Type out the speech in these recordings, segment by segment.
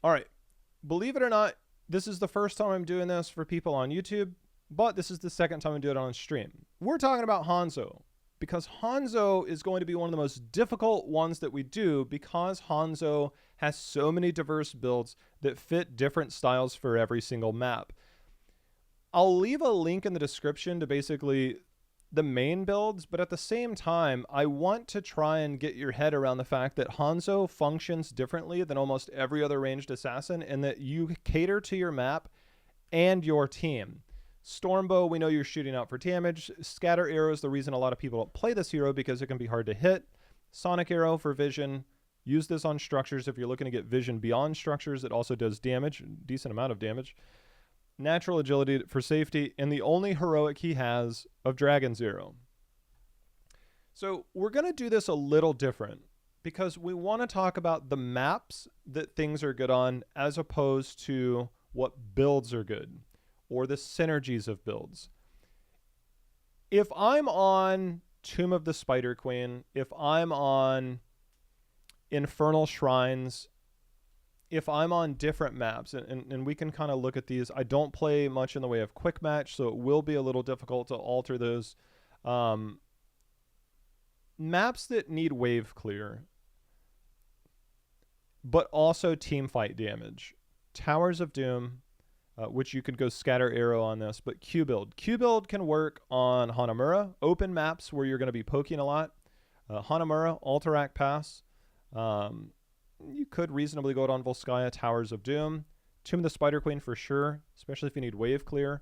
All right. Believe it or not, this is the first time I'm doing this for people on YouTube, but this is the second time I'm doing it on stream. We're talking about Hanzo because Hanzo is going to be one of the most difficult ones that we do because Hanzo has so many diverse builds that fit different styles for every single map. I'll leave a link in the description to basically the main builds, but at the same time, I want to try and get your head around the fact that Hanzo functions differently than almost every other ranged assassin and that you cater to your map and your team. Stormbow, we know you're shooting out for damage. Scatter Arrow is the reason a lot of people don't play this hero because it can be hard to hit. Sonic Arrow for vision. Use this on structures if you're looking to get vision beyond structures. It also does damage, a decent amount of damage. Natural agility for safety, and the only heroic he has of Dragon's Arrow. So we're going to do this a little different because we want to talk about the maps that things are good on as opposed to what builds are good or the synergies of builds. If I'm on Tomb of the Spider Queen, if I'm on Infernal Shrines, if I'm on different maps, and we can kind of look at these, I don't play much in the way of quick match, so it will be a little difficult to alter those. Maps that need wave clear, but also team fight damage. Towers of Doom, which you could go Scatter Arrow on this, but Q build. Q build can work on Hanamura, open maps where you're going to be poking a lot. Hanamura, Alterac Pass. You could reasonably go it on Volskaya, Towers of Doom. Tomb of the Spider Queen for sure, especially if you need wave clear.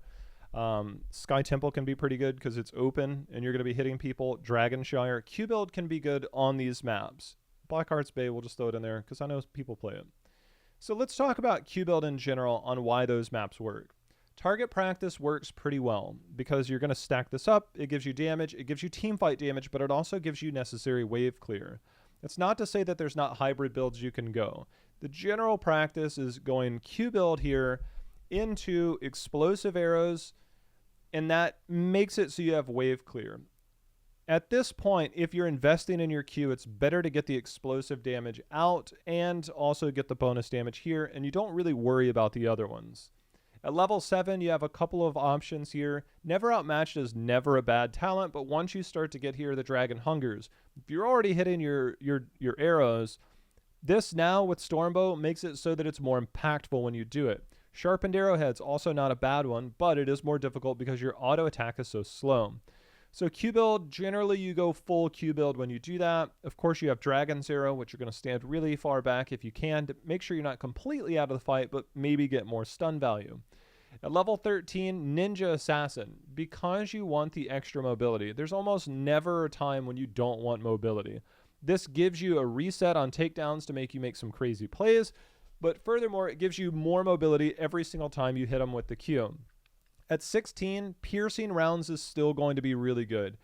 Sky Temple can be pretty good because it's open and you're going to be hitting people. Dragonshire. Q build can be good on these maps. Blackheart's Bay, we'll just throw it in there because I know people play it. So let's talk about Q build in general on why those maps work. Target practice works pretty well because you're going to stack this up. It gives you damage. It gives you team fight damage, but it also gives you necessary wave clear. It's not to say that there's not hybrid builds you can go. The general practice is going Q build here into explosive arrows, and that makes it so you have wave clear. At this point, if you're investing in your Q, it's better to get the explosive damage out and also get the bonus damage here, and you don't really worry about the other ones. At level 7, you have a couple of options here. Never Outmatched is never a bad talent, but once you start to get here, the Dragon Hungers. If you're already hitting your arrows, this now with Stormbow makes it so that it's more impactful when you do it. Sharpened Arrowhead's also not a bad one, but it is more difficult because your auto attack is so slow. So Q build, generally you go full Q build when you do that. Of course, you have Dragon's Arrow, which you're going to stand really far back if you can to make sure you're not completely out of the fight, but maybe get more stun value. At level 13, Ninja Assassin. Because you want the extra mobility, there's almost never a time when you don't want mobility. This gives you a reset on takedowns to make you make some crazy plays, but furthermore, it gives you more mobility every single time you hit them with the Q. At 16, piercing rounds is still going to be really good.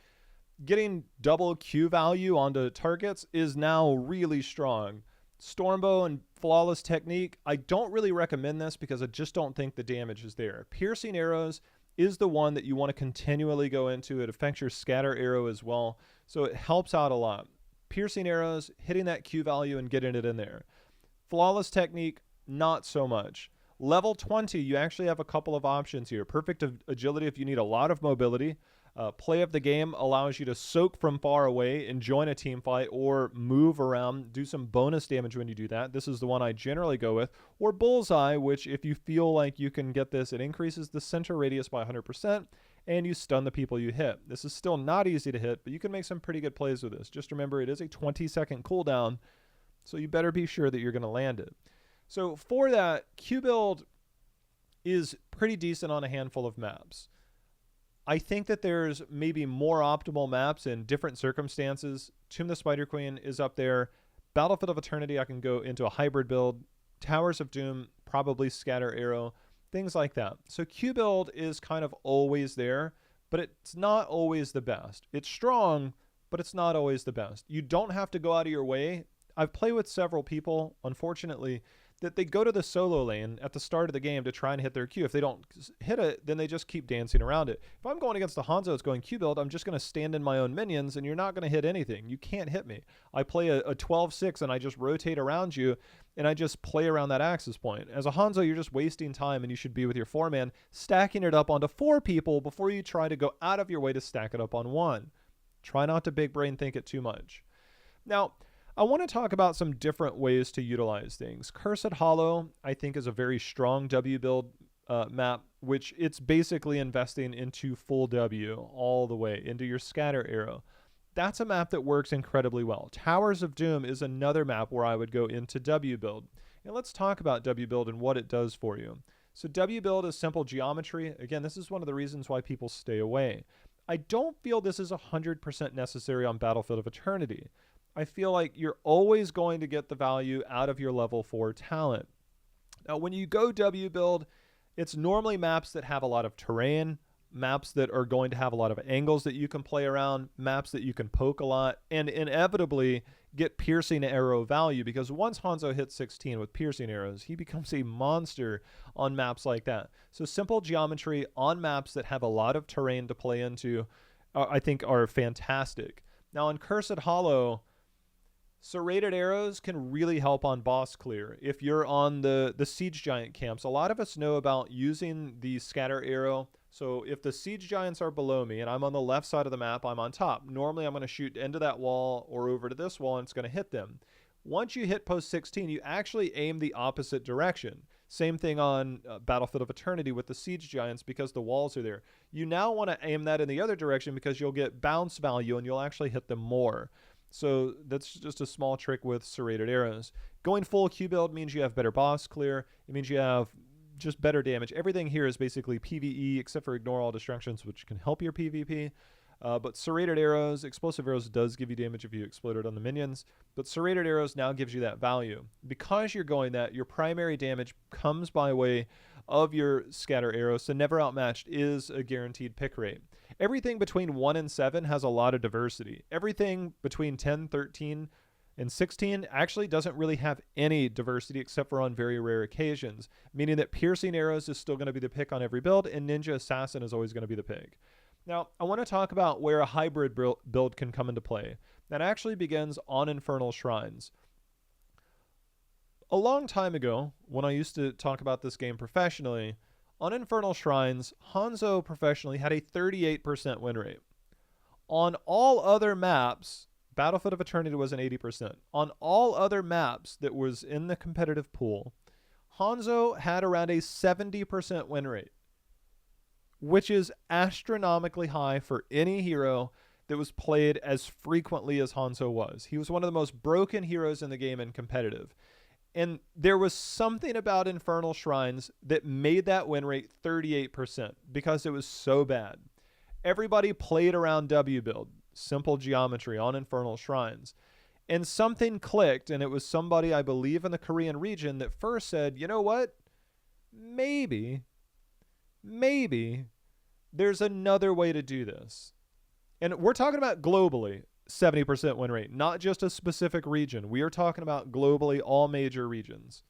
Getting double Q value onto targets is now really strong. Stormbow and Flawless Technique, I don't really recommend this because I just don't think the damage is there. Piercing Arrows is the one that you want to continually go into. It affects your Scatter Arrow as well, so it helps out a lot. Piercing Arrows, hitting that Q value and getting it in there. Flawless Technique, not so much. Level 20, you actually have a couple of options here. Perfect Agility if you need a lot of mobility. Play of the Game allows you to soak from far away and join a team fight or move around, do some bonus damage when you do that. This is the one I generally go with. Or Bullseye, which if you feel like you can get this, it increases the center radius by 100% and you stun the people you hit. This is still not easy to hit, but you can make some pretty good plays with this. Just remember, it is a 20-second cooldown, so you better be sure that you're going to land it. So for that, Q build is pretty decent on a handful of maps. I think that there's maybe more optimal maps in different circumstances. Tomb of the Spider Queen is up there. Battlefield of Eternity, I can go into a hybrid build. Towers of Doom, probably Scatter Arrow, things like that. So Q build is kind of always there, but it's not always the best. It's strong, but it's not always the best. You don't have to go out of your way. I've played with several people, unfortunately, that they go to the solo lane at the start of the game to try and hit their Q. If they don't hit it, then they just keep dancing around it. If I'm going against the Hanzo that's going Q build, I'm just going to stand in my own minions, and you're not going to hit anything. You can't hit me. I play a 12-6, and I just rotate around you, and I just play around that axis point. As a Hanzo, you're just wasting time, and you should be with your 4-man, stacking it up onto 4 people before you try to go out of your way to stack it up on 1. Try not to big brain think it too much. Now, I want to talk about some different ways to utilize things. Cursed Hollow, I think, is a very strong W build map, which it's basically investing into full W all the way into your scatter arrow. That's a map that works incredibly well. Towers of Doom is another map where I would go into W build. And let's talk about W build and what it does for you. So W build is simple geometry. Again, this is one of the reasons why people stay away. I don't feel this is 100% necessary on Battlefield of Eternity. I feel like you're always going to get the value out of your level 4 talent. Now, when you go W build, it's normally maps that have a lot of terrain, maps that are going to have a lot of angles that you can play around, maps that you can poke a lot, and inevitably get piercing arrow value, because once Hanzo hits 16 with piercing arrows, he becomes a monster on maps like that. So simple geometry on maps that have a lot of terrain to play into, I think are fantastic. Now, on Cursed Hollow, Serrated Arrows can really help on boss clear. If you're on the Siege Giant camps, a lot of us know about using the scatter arrow. So if the Siege Giants are below me and I'm on the left side of the map, I'm on top. Normally I'm going to shoot into that wall or over to this wall, and it's going to hit them. Once you hit post 16, you actually aim the opposite direction. Same thing on Battlefield of Eternity with the Siege Giants, because the walls are there. You now want to aim that in the other direction because you'll get bounce value and you'll actually hit them more. So that's just a small trick with Serrated Arrows. Going full Q build means you have better boss clear. It means you have just better damage. Everything here is basically PvE except for Ignore All Distractions, which can help your PvP. But Serrated Arrows, Explosive Arrows does give you damage if you explode it on the minions. But Serrated Arrows now gives you that value. Because you're going that, your primary damage comes by way of your scatter arrows. So Never Outmatched is a guaranteed pick rate. Everything between 1 and 7 has a lot of diversity. Everything between 10, 13, and 16 actually doesn't really have any diversity except for on very rare occasions, meaning that Piercing Arrows is still going to be the pick on every build, and Ninja Assassin is always going to be the pick. Now, I want to talk about where a hybrid build can come into play. That actually begins on Infernal Shrines. A long time ago, when I used to talk about this game professionally, on Infernal Shrines, Hanzo professionally had a 38% win rate. On all other maps, Battlefield of Eternity was an 80%. On all other maps that was in the competitive pool, Hanzo had around a 70% win rate, which is astronomically high for any hero that was played as frequently as Hanzo was. He was one of the most broken heroes in the game in competitive. And there was something about Infernal Shrines that made that win rate 38% because it was so bad. Everybody played around W build, simple geometry on Infernal Shrines. And something clicked, and it was somebody, I believe, in the Korean region that first said, you know what? Maybe there's another way to do this. And we're talking about globally. 70% win rate, not just a specific region. We are talking about globally all major regions.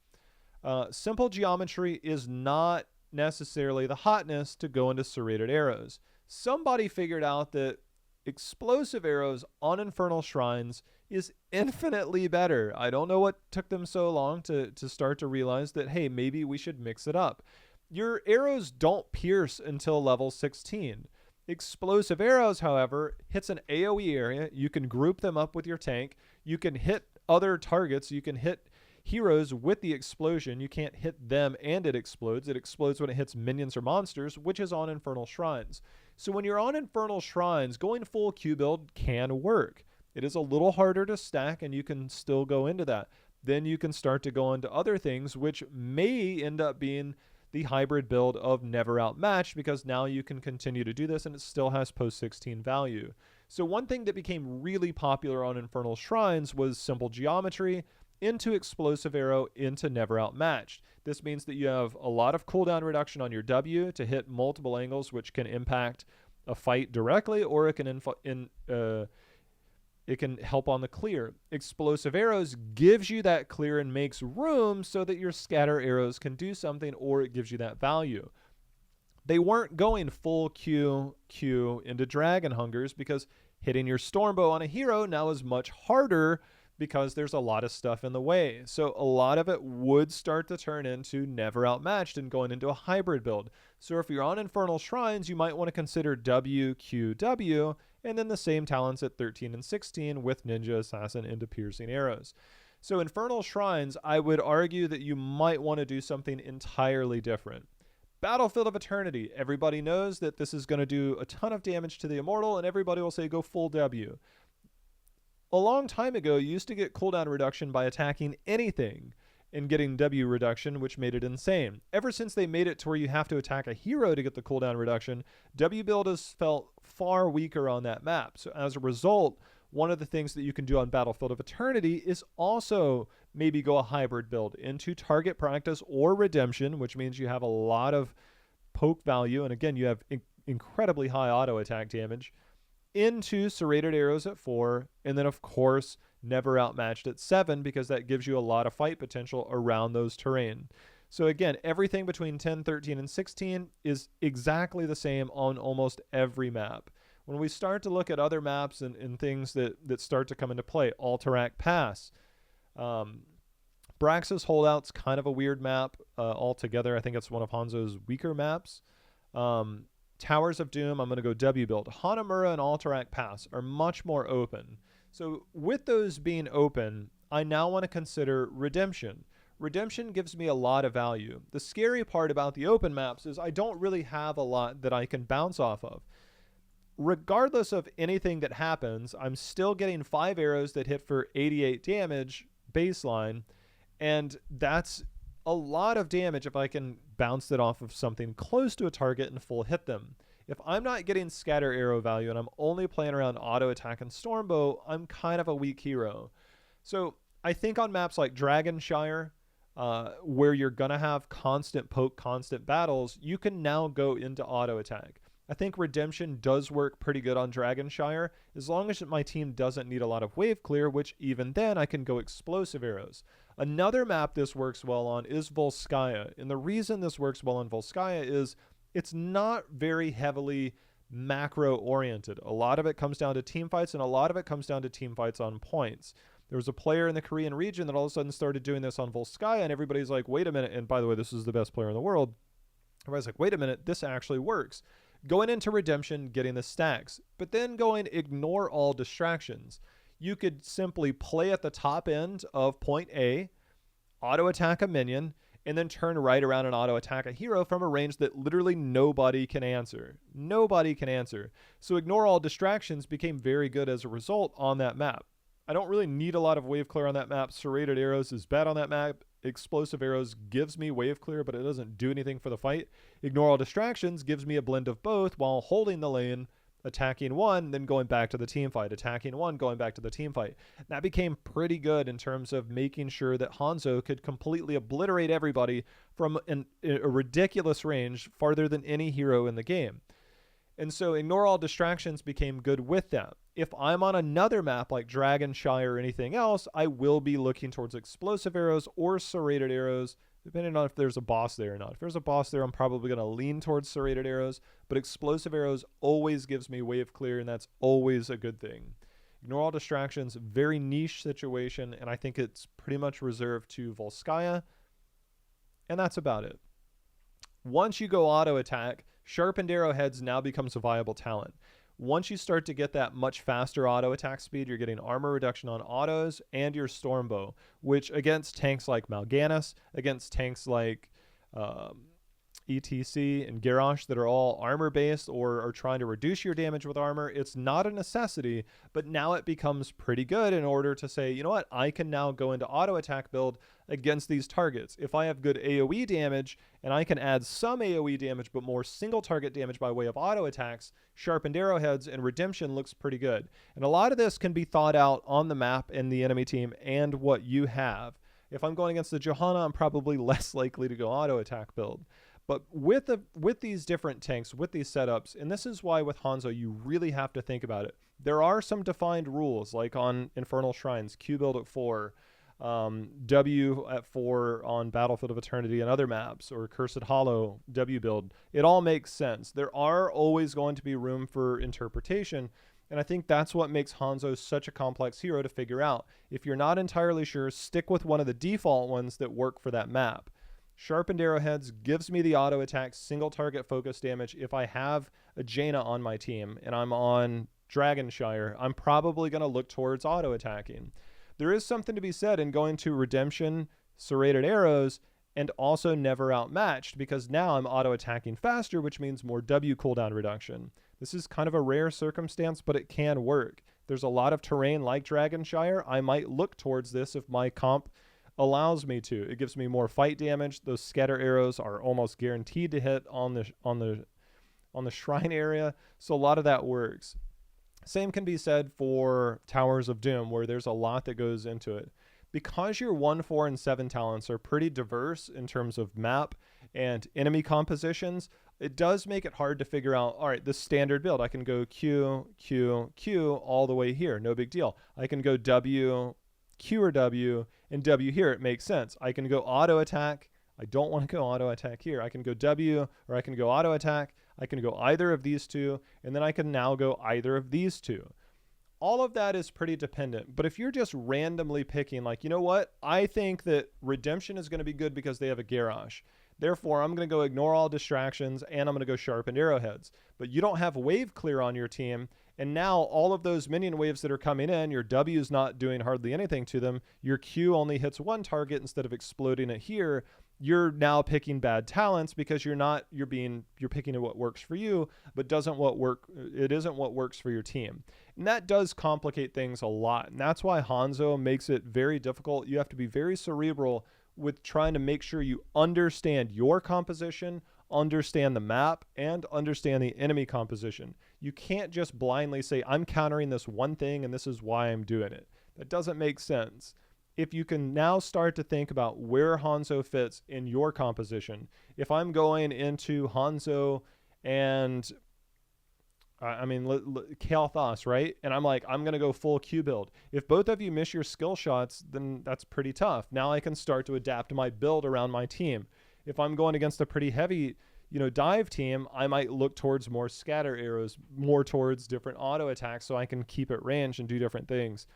Simple geometry is not necessarily the hotness to go into Serrated Arrows. Somebody figured out that Explosive Arrows on Infernal Shrines is infinitely better. I don't know what took them so long to start to realize that, hey, maybe we should mix it up. Your arrows don't pierce until level 16. Explosive Arrows, however, hits an AoE area. You can group them up with your tank. You can hit other targets. You can hit heroes with the explosion. You can't hit them and it explodes. It explodes when it hits minions or monsters, which is on Infernal Shrines. So when you're on Infernal Shrines, going full Q build can work. It is a little harder to stack, and you can still go into that. Then you can start to go into other things, which may end up being the hybrid build of Never Outmatched, because now you can continue to do this and it still has post 16 value. So one thing that became really popular on Infernal Shrines was simple geometry into Explosive Arrow into Never Outmatched. This means that you have a lot of cooldown reduction on your W to hit multiple angles, which can impact a fight directly, or it can It can help on the clear. Explosive Arrows gives you that clear and makes room so that your scatter arrows can do something, or it gives you that value. They weren't going full Q into Dragon Hungers because hitting your Stormbow on a hero now is much harder because there's a lot of stuff in the way. So a lot of it would start to turn into never outmatched and going into a hybrid build. So if you're on Infernal Shrines, you might want to consider WQW and then the same talents at 13 and 16 with Ninja, Assassin, into Piercing Arrows. So Infernal Shrines, I would argue that you might want to do something entirely different. Battlefield of Eternity, everybody knows that this is going to do a ton of damage to the Immortal, and everybody will say go full W. A long time ago, you used to get cooldown reduction by attacking anything and getting W reduction, which made it insane. Ever since they made it to where you have to attack a hero to get the cooldown reduction, W build has felt far weaker on that map. So as a result, one of the things that you can do on Battlefield of Eternity is also maybe go a hybrid build into Target Practice or Redemption, which means you have a lot of poke value. And again, you have incredibly high auto attack damage, into Serrated Arrows at 4. And then, of course, Never Outmatched at 7, because that gives you a lot of fight potential around those terrain. So again, everything between 10, 13, and 16 is exactly the same on almost every map. When we start to look at other maps and things that start to come into play, Alterac Pass. Brax's Holdout's kind of a weird map altogether. I think it's one of Hanzo's weaker maps. Towers of Doom, I'm going to go W build. Hanamura and Alterac Pass are much more open. So with those being open, I now want to consider Redemption. Redemption gives me a lot of value. The scary part about the open maps is I don't really have a lot that I can bounce off of. Regardless of anything that happens, I'm still getting 5 arrows that hit for 88 damage baseline, and that's a lot of damage if I can bounce it off of something close to a target and full hit them. If I'm not getting scatter arrow value and I'm only playing around auto attack and Stormbow, I'm kind of a weak hero. So I think on maps like Dragonshire, where you're going to have constant poke, constant battles, you can now go into auto attack. I think Redemption does work pretty good on Dragonshire, as long as my team doesn't need a lot of wave clear, which even then I can go Explosive Arrows. Another map this works well on is Volskaya, and the reason this works well on Volskaya is it's not very heavily macro-oriented. A lot of it comes down to team fights, and a lot of it comes down to team fights on points. There was a player in the Korean region that all of a sudden started doing this on Volskaya, and everybody's like, wait a minute, and by the way, this is the best player in the world. Everybody's like, wait a minute, this actually works. Going into Redemption, getting the stacks, but then going ignore all distractions. You could simply play at the top end of point A, auto attack a minion, and then turn right around and auto attack a hero from a range that literally nobody can answer. Nobody can answer. So ignore all distractions became very good as a result on that map. I don't really need a lot of wave clear on that map. Serrated Arrows is bad on that map. Explosive Arrows gives me wave clear, but it doesn't do anything for the fight. Ignore all distractions gives me a blend of both while holding the lane, attacking one, then going back to the team fight, attacking one, going back to the team fight. That became pretty good in terms of making sure that Hanzo could completely obliterate everybody from a ridiculous range farther than any hero in the game. And so ignore all distractions became good with that. If I'm on another map like Dragonshire or anything else, I will be looking towards Explosive Arrows or Serrated Arrows, depending on if there's a boss there or not. If there's a boss there, I'm probably going to lean towards Serrated Arrows, but Explosive Arrows always gives me wave clear, and that's always a good thing. Ignore all distractions, very niche situation, and I think it's pretty much reserved to Volskaya, and that's about it. Once you go auto attack, Sharpened Arrowheads now becomes a viable talent. Once you start to get that much faster auto attack speed, you're getting armor reduction on autos and your Stormbow, which against tanks like Mal'Ganis, against tanks like ETC and Garrosh that are all armor based or are trying to reduce your damage with armor, it's not a necessity, but now it becomes pretty good in order to say, you know what, I can now go into auto attack build against these targets. If I have good AoE damage and I can add some AoE damage but more single target damage by way of auto attacks, Sharpened Arrowheads and Redemption looks pretty good. And a lot of this can be thought out on the map and the enemy team and what you have. If I'm going against the Johanna, I'm probably less likely to go auto attack build. But with these different tanks, with these setups, and this is why with Hanzo you really have to think about it. There are some defined rules, like on Infernal Shrines, Q build at 4, W at 4 on Battlefield of Eternity and other maps, or Cursed Hollow W build. It all makes sense. There are always going to be room for interpretation, and I think that's what makes Hanzo such a complex hero to figure out. If you're not entirely sure, stick with one of the default ones that work for that map. Sharpened Arrowheads gives me the auto attack single target focus damage. If I have a Jaina on my team and I'm on Dragonshire, I'm probably going to look towards auto attacking. There is something to be said in going to Redemption, Serrated Arrows, and also Never Outmatched, because now I'm auto attacking faster, which means more W cooldown reduction. This is kind of a rare circumstance, but it can work. There's a lot of terrain like Dragonshire. I might look towards this if my comp allows me to. It gives me more fight damage. Those scatter arrows are almost guaranteed to hit on the shrine area, so a lot of that works. Same can be said for Towers of Doom, where there's a lot that goes into it. Because your 1, 4, and 7 talents are pretty diverse in terms of map and enemy compositions, it does make it hard to figure out, all right, the standard build. I can go Q, Q, Q all the way here. No big deal. I can go W, Q or W, and W here. It makes sense. I can go auto attack. I don't want to go auto attack here. I can go W, or I can go auto attack. I can go either of these two, and then I can now go either of these two. All of that is pretty dependent. But if you're just randomly picking, like, you know what? I think that Redemption is going to be good because they have a Garrosh. Therefore, I'm going to go ignore all distractions, and I'm going to go Sharpened Arrowheads. But you don't have wave clear on your team, and now all of those minion waves that are coming in, your W is not doing hardly anything to them. Your Q only hits one target instead of exploding it here. You're now picking bad talents because you're picking what works for you, but it isn't what works for your team. And that does complicate things a lot. And that's why Hanzo makes it very difficult. You have to be very cerebral with trying to make sure you understand your composition, understand the map, and understand the enemy composition. You can't just blindly say, I'm countering this one thing and this is why I'm doing it. That doesn't make sense. If you can now start to think about where Hanzo fits in your composition, if I'm going into Hanzo and Kael'thas, right? And I'm like, I'm going to go full Q build. If both of you miss your skill shots, then that's pretty tough. Now I can start to adapt my build around my team. If I'm going against a pretty heavy, dive team, I might look towards more scatter arrows, more towards different auto attacks so I can keep it ranged and do different things.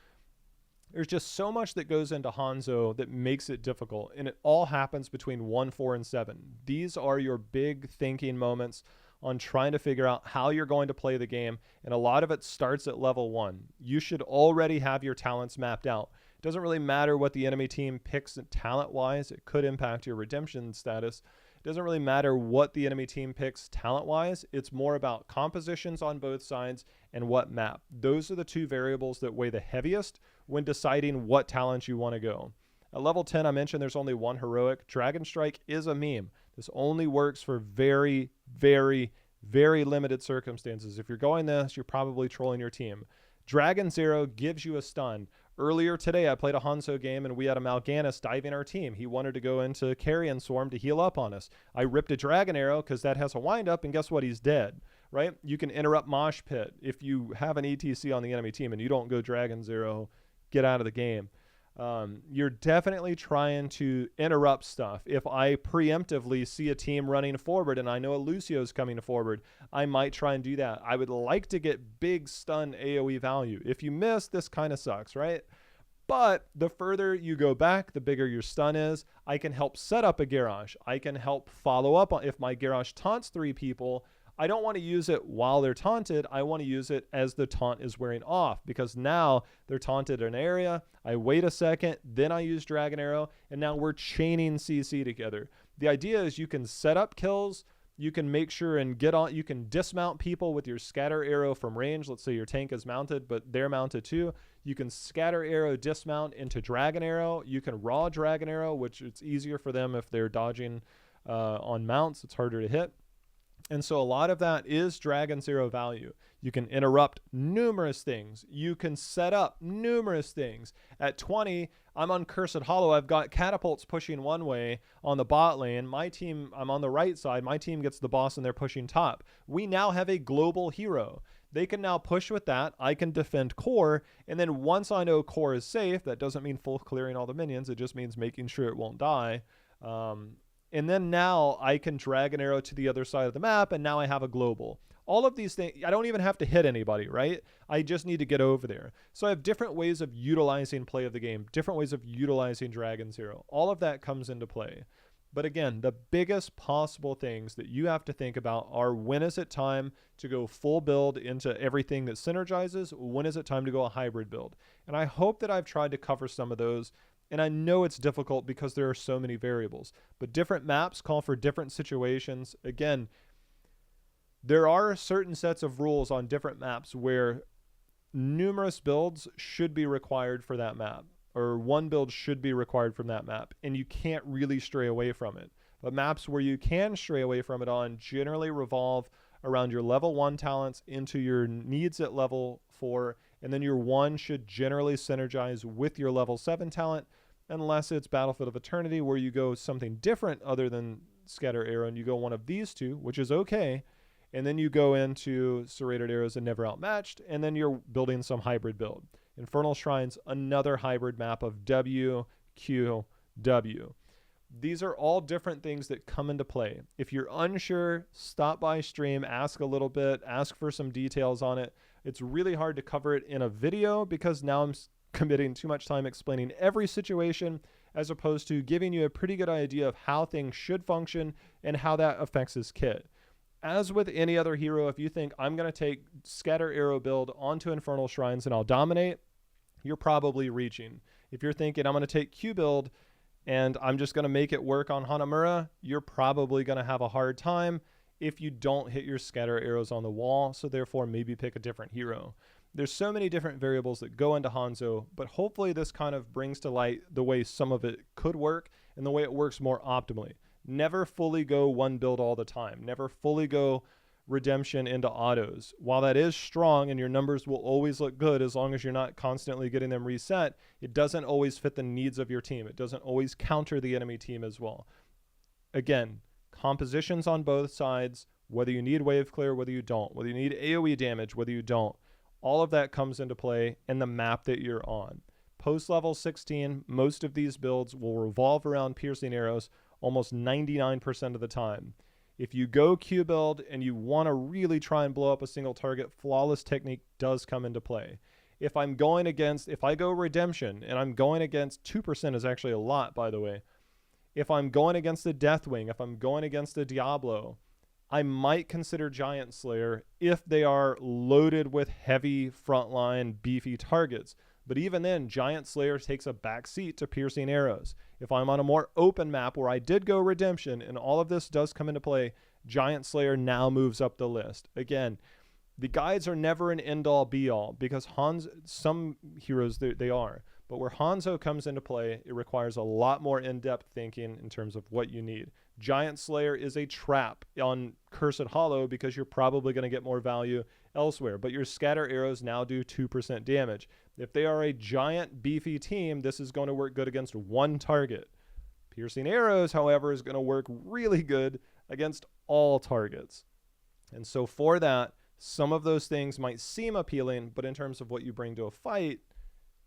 There's just so much that goes into Hanzo that makes it difficult, and it all happens between 1, 4, and 7. These are your big thinking moments on trying to figure out how you're going to play the game, and a lot of it starts at level 1. You should already have your talents mapped out. It doesn't really matter what the enemy team picks talent-wise. It could impact your redemption status. It doesn't really matter what the enemy team picks talent-wise. It's more about compositions on both sides and what map. Those are the two variables that weigh the heaviest when deciding what talent you want to go. At level 10, I mentioned there's only one heroic. Dragon Strike is a meme. This only works for very, very, very limited circumstances. If you're going this, you're probably trolling your team. Dragon Zero gives you a stun. Earlier today, I played a Hanzo game, and we had a Mal'Ganis diving our team. He wanted to go into Carrion Swarm to heal up on us. I ripped a Dragon Arrow because that has a wind-up, and guess what? He's dead, right? You can interrupt Mosh Pit. If you have an ETC on the enemy team and you don't go Dragon Zero, get out of the game. You're definitely trying to interrupt stuff. If I preemptively see a team running forward and I know a Lucio's coming forward, I might try and do that. I would like to get big stun AoE value. If you miss, this kind of sucks, right? But the further you go back, the bigger your stun is. I can help set up a Garrosh. I can help follow up on if my Garrosh taunts 3 people. I don't want to use it while they're taunted. I want to use it as the taunt is wearing off, because now they're taunted in an area. I wait a second, then I use Dragon Arrow, and now we're chaining CC together. The idea is you can set up kills. You can make sure and get on. You can dismount people with your scatter arrow from range. Let's say your tank is mounted, but they're mounted too. You can scatter arrow dismount into Dragon Arrow. You can raw Dragon Arrow, which it's easier for them if they're dodging on mounts. It's harder to hit. And so a lot of that is Dragon Zero value. You can interrupt numerous things. You can set up numerous things. At 20, I'm on Cursed Hollow. I've got catapults pushing one way on the bot lane. My team, I'm on the right side. My team gets the boss and they're pushing top. We now have a global hero. They can now push with that. I can defend core, and then once I know core is safe, that doesn't mean full clearing all the minions. It just means making sure it won't die. And then now I can drag an arrow to the other side of the map, and now I have a global. All of these things, I don't even have to hit anybody, right? I just need to get over there. So I have different ways of utilizing play of the game, different ways of utilizing Dragon's Arrow. All of that comes into play. But again, the biggest possible things that you have to think about are, when is it time to go full build into everything that synergizes? When is it time to go a hybrid build? And I hope that I've tried to cover some of those. And I know it's difficult because there are so many variables, but different maps call for different situations. Again, there are certain sets of rules on different maps where numerous builds should be required for that map, or one build should be required from that map, and you can't really stray away from it. But maps where you can stray away from it on generally revolve around your level 1 talents into your needs at level 4, and then your 1 should generally synergize with your level 7 talent, unless it's Battlefield of Eternity where you go something different other than Scatter Arrow and you go one of these two, which is okay. And then you go into Serrated Arrows and Never Outmatched, and then you're building some hybrid build. Infernal Shrines, another hybrid map of W, Q, W. These are all different things that come into play. If you're unsure, stop by stream, ask a little bit, ask for some details on it. It's really hard to cover it in a video because now I'm committing too much time explaining every situation, as opposed to giving you a pretty good idea of how things should function and how that affects his kit. As with any other hero, if you think I'm going to take Scatter Arrow build onto Infernal Shrines and I'll dominate, you're probably reaching. If you're thinking I'm going to take Q build and I'm just going to make it work on Hanamura, you're probably going to have a hard time if you don't hit your Scatter Arrows on the wall, so therefore maybe pick a different hero. There's so many different variables that go into Hanzo, but hopefully this kind of brings to light the way some of it could work and the way it works more optimally. Never fully go one build all the time. Never fully go redemption into autos. While that is strong and your numbers will always look good as long as you're not constantly getting them reset, it doesn't always fit the needs of your team. It doesn't always counter the enemy team as well. Again, compositions on both sides, whether you need wave clear, whether you don't, whether you need AoE damage, whether you don't, all of that comes into play in the map that you're on. Post level 16, most of these builds will revolve around piercing arrows almost 99% of the time. If you go Q build and you want to really try and blow up a single target, flawless technique does come into play. If I go redemption and I'm going against 2% is actually a lot, by the way. If I'm going against the Deathwing, if I'm going against the Diablo, I might consider Giant Slayer if they are loaded with heavy frontline beefy targets. But even then, Giant Slayer takes a back seat to piercing arrows. If I'm on a more open map where I did go redemption and all of this does come into play, Giant Slayer now moves up the list. Again, the guides are never an end-all be-all because some heroes, they are. But where Hanzo comes into play, it requires a lot more in-depth thinking in terms of what you need. Giant Slayer is a trap on Cursed Hollow because you're probably going to get more value elsewhere. But your Scatter Arrows now do 2% damage. If they are a giant beefy team, this is going to work good against one target. Piercing Arrows, however, is going to work really good against all targets. And so for that, some of those things might seem appealing, but in terms of what you bring to a fight,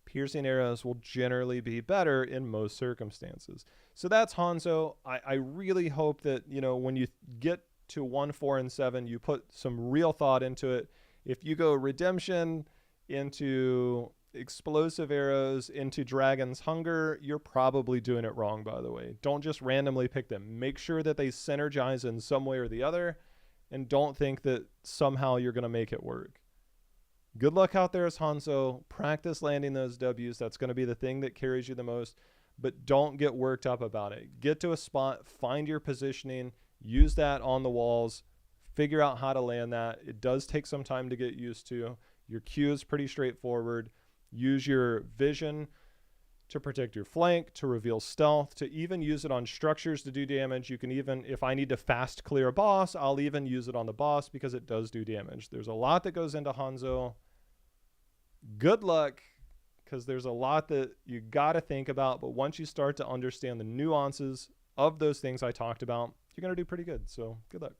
Piercing Arrows will generally be better in most circumstances. So that's Hanzo. I really hope that, when you get to 1, 4, and 7, you put some real thought into it. If you go Redemption into Explosive Arrows into Dragon's Hunger, you're probably doing it wrong, by the way. Don't just randomly pick them. Make sure that they synergize in some way or the other, and don't think that somehow you're going to make it work. Good luck out there as Hanzo. Practice landing those W's. That's going to be the thing that carries you the most, but don't get worked up about it. Get to a spot, find your positioning, use that on the walls, figure out how to land that. It does take some time to get used to. Your Q is pretty straightforward. Use your vision to protect your flank, to reveal stealth, to even use it on structures to do damage. You can even, if I need to fast clear a boss, I'll even use it on the boss because it does do damage. There's a lot that goes into Hanzo. Good luck, because there's a lot that you got to think about, but once you start to understand the nuances of those things I talked about, you're going to do pretty good. So good luck.